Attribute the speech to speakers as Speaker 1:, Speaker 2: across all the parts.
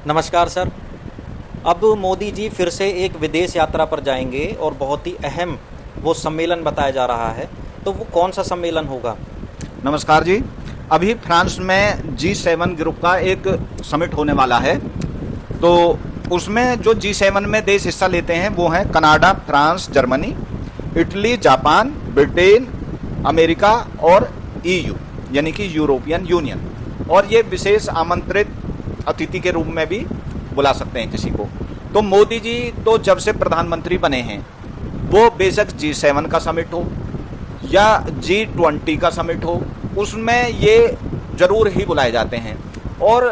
Speaker 1: नमस्कार सर। अब मोदी जी फिर से एक विदेश यात्रा पर जाएंगे और बहुत ही अहम वो सम्मेलन बताया जा रहा है, तो वो कौन सा सम्मेलन होगा?
Speaker 2: नमस्कार जी। अभी फ्रांस में G7 ग्रुप का एक समिट होने वाला है। तो उसमें जो G7 में देश हिस्सा लेते हैं वो हैं Canada, France, Germany, Italy, Japan, Britain, America और EU यानी कि यूरोपियन यूनियन। और ये विशेष आमंत्रित अतिथि के रूप में भी बुला सकते हैं किसी को। तो मोदी जी तो जब से प्रधानमंत्री बने हैं, वो बेशक G7 का समिट हो या G20 का समिट हो, उसमें ये जरूर ही बुलाए जाते हैं। और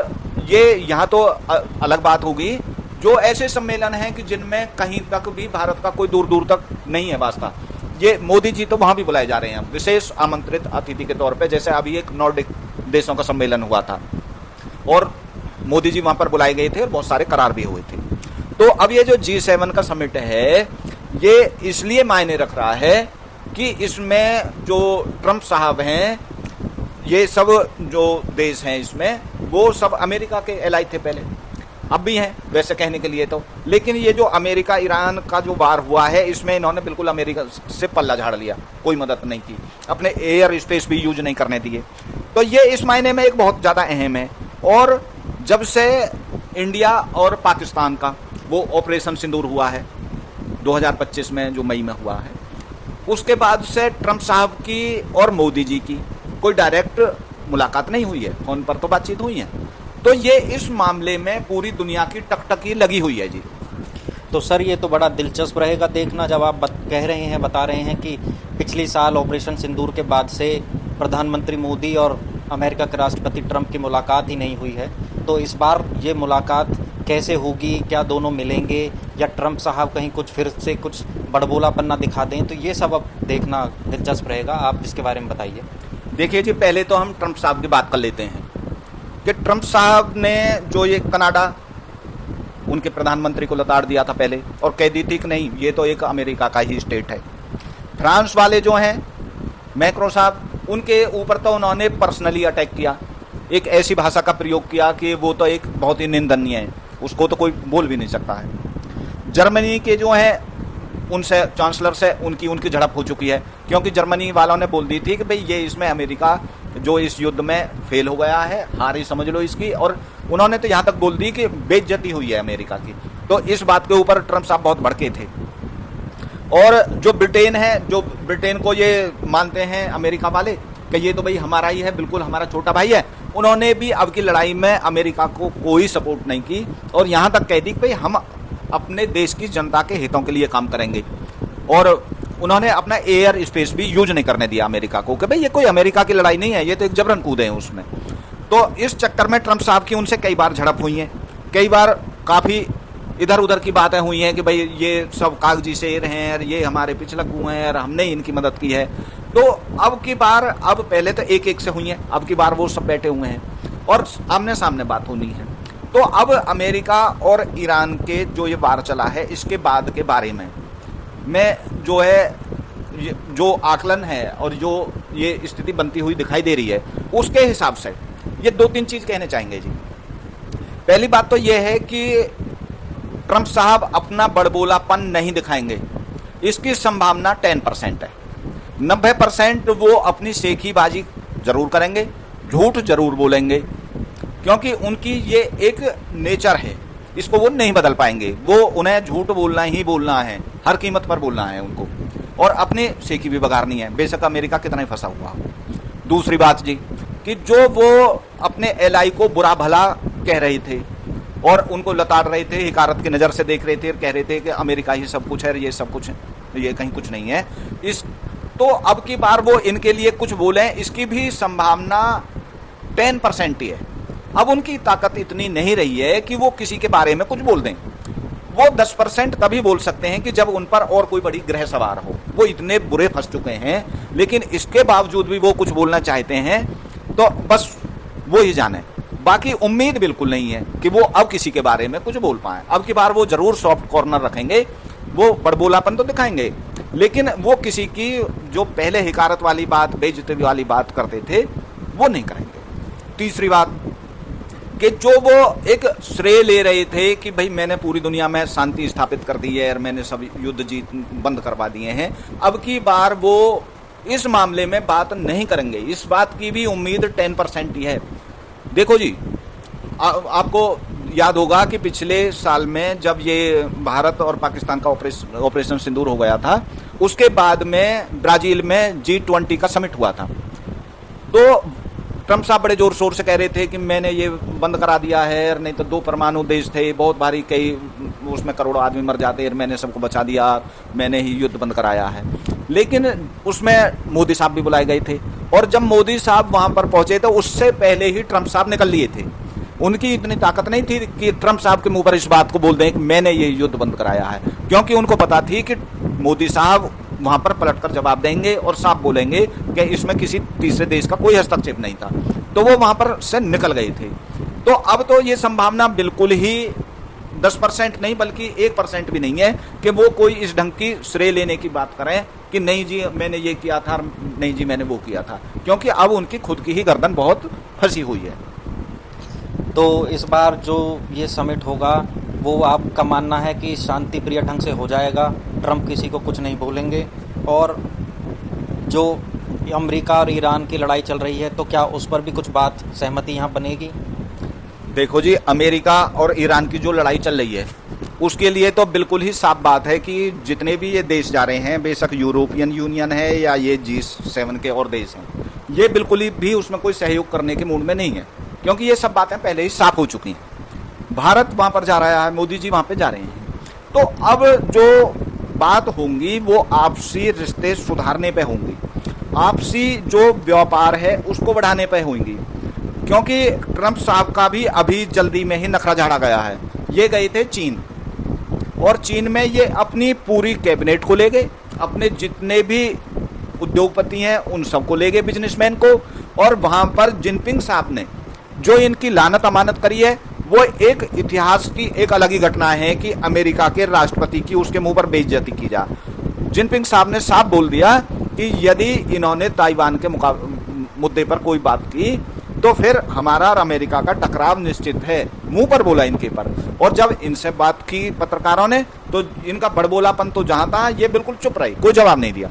Speaker 2: ये यहाँ तो अलग बात होगी, जो ऐसे सम्मेलन हैं कि जिनमें कहीं तक भी भारत का कोई दूर दूर तक नहीं है वास्ता, ये मोदी जी तो वहाँ भी बुलाए जा रहे हैं विशेष आमंत्रित अतिथि के तौर पे। जैसे अभी एक नॉर्डिक देशों का सम्मेलन हुआ था और मोदी जी वहाँ पर बुलाए गए थे और बहुत सारे करार भी हुए थे। तो अब ये जो G7 का समिट है, ये इसलिए मायने रख रहा है कि इसमें जो ट्रंप साहब हैं, ये सब जो देश हैं इसमें, वो सब अमेरिका के एलाई थे पहले, अब भी हैं वैसे कहने के लिए तो। लेकिन ये जो अमेरिका ईरान का जो वार हुआ है, इसमें इन्होंने बिल्कुल अमेरिका से पल्ला झाड़ लिया, कोई मदद नहीं की, अपने एयर स्पेस भी यूज नहीं करने दिए। तो ये इस मायने में एक बहुत ज़्यादा अहम है। और जब से इंडिया और पाकिस्तान का वो ऑपरेशन सिंदूर हुआ है 2025 में, जो मई में हुआ है, उसके बाद से ट्रंप साहब की और मोदी जी की कोई डायरेक्ट मुलाकात नहीं हुई है, फ़ोन पर तो बातचीत हुई है। तो ये इस मामले में पूरी दुनिया की टकटकी लगी हुई है जी।
Speaker 1: तो सर ये तो बड़ा दिलचस्प रहेगा देखना, जब आप बता रहे हैं कि पिछले साल ऑपरेशन सिंदूर के बाद से प्रधानमंत्री मोदी और अमेरिका के राष्ट्रपति ट्रंप की मुलाकात ही नहीं हुई है। तो इस बार ये मुलाकात कैसे होगी? क्या दोनों मिलेंगे या ट्रंप साहब कहीं कुछ फिर से कुछ बड़बोलापन ना दिखा दें? तो ये सब अब देखना दिलचस्प रहेगा। आप इसके बारे में बताइए।
Speaker 2: देखिए जी, पहले तो हम ट्रंप साहब की बात कर लेते हैं कि ट्रंप साहब ने जो ये कनाडा, उनके प्रधानमंत्री को लताड़ दिया था पहले और कह दी थी कि नहीं, ये तो एक अमेरिका का ही स्टेट है। फ्रांस वाले जो हैं मैक्रो साहब, उनके ऊपर तो उन्होंने पर्सनली अटैक किया, एक ऐसी भाषा का प्रयोग किया कि वो तो एक बहुत ही निंदनीय है, उसको तो कोई बोल भी नहीं सकता है। जर्मनी के जो हैं उनसे, चांसलर से उनकी झड़प हो चुकी है, क्योंकि जर्मनी वालों ने बोल दी थी कि भाई ये इसमें अमेरिका जो इस युद्ध में फेल हो गया है, हार ही समझ लो इसकी। और उन्होंने तो यहाँ तक बोल दी कि बेइज्जती हुई है अमेरिका की। तो इस बात के ऊपर ट्रंप साहब बहुत भड़के थे। और जो ब्रिटेन है, जो ब्रिटेन को ये मानते हैं अमेरिका वाले कि ये तो भाई हमारा ही है, बिल्कुल हमारा छोटा भाई है, उन्होंने भी अब की लड़ाई में अमेरिका को कोई सपोर्ट नहीं की और यहाँ तक कह दी कि भाई हम अपने देश की जनता के हितों के लिए काम करेंगे। और उन्होंने अपना एयर स्पेस भी यूज नहीं करने दिया अमेरिका को कि भाई ये कोई अमेरिका की लड़ाई नहीं है, ये तो एक जबरन कूदे हैं उसमें। तो इस चक्कर में ट्रंप साहब की उनसे कई बार झड़प हुई है, कई बार काफ़ी इधर उधर की बातें हुई हैं कि भाई ये सब कागजी शेर हैं, ये हमारे पिछलग्गू हैं और हमने इनकी मदद की है। तो अब की बार, अब पहले तो एक एक से हुई हैं, अब की बार वो सब बैठे हुए हैं और आमने सामने बात होनी है। तो अब अमेरिका और ईरान के जो ये वार चला है, इसके बाद के बारे में जो है, जो आकलन है और जो ये स्थिति बनती हुई दिखाई दे रही है, उसके हिसाब से ये दो तीन चीज़ कहने चाहेंगे जी। पहली बात तो ये है कि ट्रंप साहब अपना बड़बोलापन नहीं दिखाएंगे, इसकी संभावना 10% है। 90% वो अपनी शेखीबाजी जरूर करेंगे, झूठ जरूर बोलेंगे, क्योंकि उनकी ये एक नेचर है, इसको वो नहीं बदल पाएंगे। वो उन्हें झूठ बोलना ही बोलना है, हर कीमत पर बोलना है उनको, और अपनी शेखी भी बगाड़नी है, बेशक अमेरिका कितना ही फंसा हुआ हो। दूसरी बात जी, कि जो वो अपने एलाई को बुरा भला कह रहे थे और उनको लताड़ रहे थे, हिकारत की नज़र से देख रहे थे और कह रहे थे कि अमेरिका ही सब कुछ है, ये सब कुछ है, ये कहीं कुछ नहीं है, तो अब की बार वो इनके लिए कुछ बोलें, इसकी भी संभावना 10% ही है। अब उनकी ताकत इतनी नहीं रही है कि वो किसी के बारे में कुछ बोल दें। वो 10% तभी बोल सकते हैं कि जब उन पर और कोई बड़ी ग्रह सवार हो। वो इतने बुरे फंस चुके हैं, लेकिन इसके बावजूद भी वो कुछ बोलना चाहते हैं, तो बस वो ही जाने। बाकी उम्मीद बिल्कुल नहीं है कि वो अब किसी के बारे में कुछ बोल पाए। अब की बार वो जरूर सॉफ्ट कॉर्नर रखेंगे, वो बड़बोलापन तो दिखाएंगे, लेकिन वो किसी की जो पहले हिकारत वाली बात, बेइज्जती वाली बात करते थे, वो नहीं करेंगे। तीसरी बात, कि जो वो एक श्रेय ले रहे थे कि भाई मैंने पूरी दुनिया में शांति स्थापित कर दी है और मैंने सब युद्ध जीत बंद करवा दिए हैं, अब की बार वो इस मामले में बात नहीं करेंगे। इस बात की भी उम्मीद 10% ही है। देखो जी, आपको याद होगा कि पिछले साल में जब ये भारत और पाकिस्तान का ऑपरेशन सिंदूर हो गया था, उसके बाद में ब्राजील में G20 का समिट हुआ था। तो ट्रम्प साहब बड़े जोर शोर से कह रहे थे कि मैंने ये बंद करा दिया है, और नहीं तो 2 परमाणु देश थे, बहुत भारी, कई उसमें करोड़ों आदमी मर जाते, और मैंने सबको बचा दिया, मैंने ही युद्ध बंद कराया है। लेकिन उसमें मोदी साहब भी बुलाए गए थे, और जब मोदी साहब वहां पर पहुंचे तो उससे पहले ही ट्रम्प साहब निकल लिए थे। उनकी इतनी ताकत नहीं थी कि ट्रम्प साहब के मुंह पर इस बात को बोल दें कि मैंने ये युद्ध बंद कराया है, क्योंकि उनको पता थी कि मोदी साहब वहां पर पलटकर जवाब देंगे और साफ बोलेंगे कि इसमें किसी तीसरे देश का कोई हस्तक्षेप नहीं था। तो वो वहां पर से निकल गए थे। तो अब तो ये संभावना बिल्कुल ही 10% नहीं बल्कि 1% भी नहीं है कि वो कोई इस ढंग की श्रेय लेने की बात करें कि नहीं जी मैंने ये किया था, नहीं जी मैंने वो किया था, क्योंकि अब उनकी खुद की ही गर्दन बहुत फंसी हुई है।
Speaker 1: तो इस बार जो ये समिट होगा वो आपका मानना है कि शांति प्रिय ढंग से हो जाएगा, ट्रम्प किसी को कुछ नहीं बोलेंगे, और जो अमेरिका और ईरान की लड़ाई चल रही है तो क्या उस पर भी कुछ बात सहमति यहाँ बनेगी?
Speaker 2: देखो जी, अमेरिका और ईरान की जो लड़ाई चल रही है उसके लिए तो बिल्कुल ही साफ बात है कि जितने भी ये देश जा रहे हैं, बेशक यूरोपियन यूनियन है या ये G7 के और देश हैं, ये बिल्कुल ही भी उसमें कोई सहयोग करने के मूड में नहीं है, क्योंकि ये सब बातें पहले ही साफ हो चुकी हैं। भारत वहां पर जा रहा है, मोदी जी वहां पे जा रहे हैं, तो अब जो बात होंगी वो आपसी रिश्ते सुधारने पे होंगी, आपसी जो व्यापार है उसको बढ़ाने पे होंगी, क्योंकि ट्रम्प साहब का भी अभी जल्दी में ही नखरा झाड़ा गया है। ये गए थे चीन, और चीन में ये अपनी पूरी कैबिनेट को ले गए, अपने जितने भी उद्योगपति हैं उन सबको ले गए, बिजनेसमैन को, और वहां पर जिनपिंग साहब ने जो इनकी लानत अमानत करी है वो एक इतिहास की एक अलग ही घटना है कि अमेरिका के राष्ट्रपति की उसके मुंह पर बेइज्जती की जा। जिनपिंग साहब ने साफ बोल दिया कि यदि इन्होंने ताइवान के मुद्दे पर कोई बात की तो फिर हमारा और अमेरिका का टकराव निश्चित है, मुंह पर बोला इनके पर। और जब इनसे बात की पत्रकारों ने तो इनका बड़बोलापन तो जहां था, ये बिल्कुल चुप रहे, कोई जवाब नहीं दिया।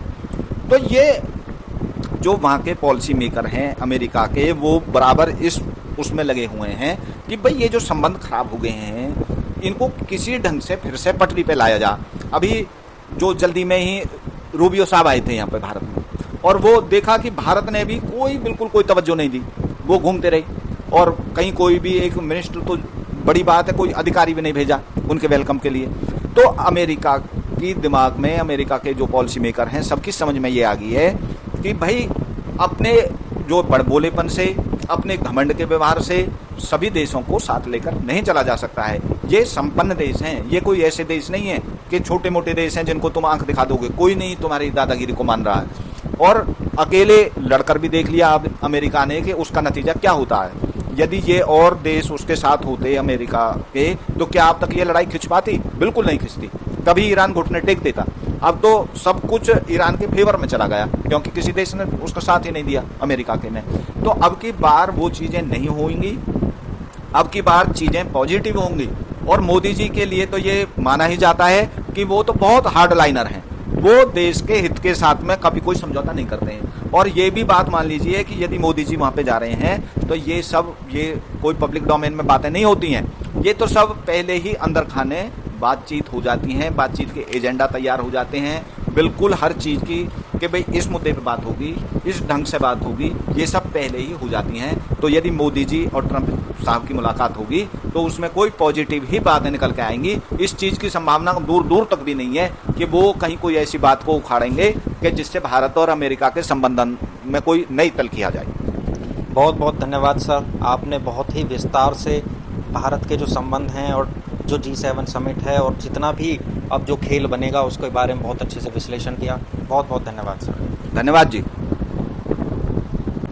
Speaker 2: तो ये जो वहाँ के पॉलिसी मेकर हैं अमेरिका के, वो बराबर इस उसमें लगे हुए हैं कि भाई ये जो संबंध खराब हो गए हैं इनको किसी ढंग से फिर से पटरी पे लाया जा। अभी जो जल्दी में ही रूबियो साहब आए थे यहाँ पे भारत में, और वो देखा कि भारत ने भी बिल्कुल कोई तवज्जो नहीं दी, वो घूमते रहे, और कहीं कोई भी एक मिनिस्टर तो बड़ी बात है, कोई अधिकारी भी नहीं भेजा उनके वेलकम के लिए। तो अमेरिका की दिमाग में, अमेरिका के जो पॉलिसी मेकर हैं सबकी समझ में ये आ गई है कि भाई अपने जो बड़बोलेपन से, अपने घमंड के व्यवहार से सभी देशों को साथ लेकर नहीं चला जा सकता है। ये संपन्न देश हैं, ये कोई ऐसे देश नहीं है कि छोटे मोटे देश हैं जिनको तुम आंख दिखा दोगे, कोई नहीं तुम्हारी दादागिरी को मान रहा है। और अकेले लड़कर भी देख लिया अब अमेरिका ने कि उसका नतीजा क्या होता है। यदि ये और देश उसके साथ होते अमेरिका के, तो क्या अब तक ये लड़ाई खिंच पाती? बिल्कुल नहीं खिंचती, तभी ईरान घुटने टेक देता। अब तो सब कुछ ईरान के फेवर में चला गया, क्योंकि किसी देश ने उसका साथ ही नहीं दिया अमेरिका के ने। तो अब की बार वो चीजें नहीं होंगी, अब की बार चीजें पॉजिटिव होंगी। और मोदी जी के लिए तो ये माना ही जाता है कि वो तो बहुत हार्ड लाइनर हैं, वो देश के हित के साथ में कभी कोई समझौता नहीं करते हैं। और ये भी बात मान लीजिए कि यदि मोदी जी वहाँ पे जा रहे हैं तो ये सब, ये कोई पब्लिक डोमेन में बातें नहीं होती हैं, ये तो सब पहले ही अंदर खाने बातचीत हो जाती हैं, बातचीत के एजेंडा तैयार हो जाते हैं, बिल्कुल हर चीज़ की कि भाई इस मुद्दे पे बात होगी, इस ढंग से बात होगी, ये सब पहले ही हो जाती हैं। तो यदि मोदी जी और ट्रम्प साहब की मुलाकात होगी तो उसमें कोई पॉजिटिव ही बातें निकल के आएंगी। इस चीज़ की संभावना दूर दूर तक भी नहीं है कि वो कहीं कोई ऐसी बात को उखाड़ेंगे कि जिससे भारत और अमेरिका के संबंध में कोई नई तलखी आ जाए।
Speaker 1: बहुत बहुत धन्यवाद सर, आपने बहुत ही विस्तार से भारत के जो संबंध हैं और जो G7 समिट है और जितना भी अब जो खेल बनेगा उसके बारे में बहुत अच्छे से विश्लेषण किया। बहुत बहुत धन्यवाद सर।
Speaker 2: धन्यवाद जी।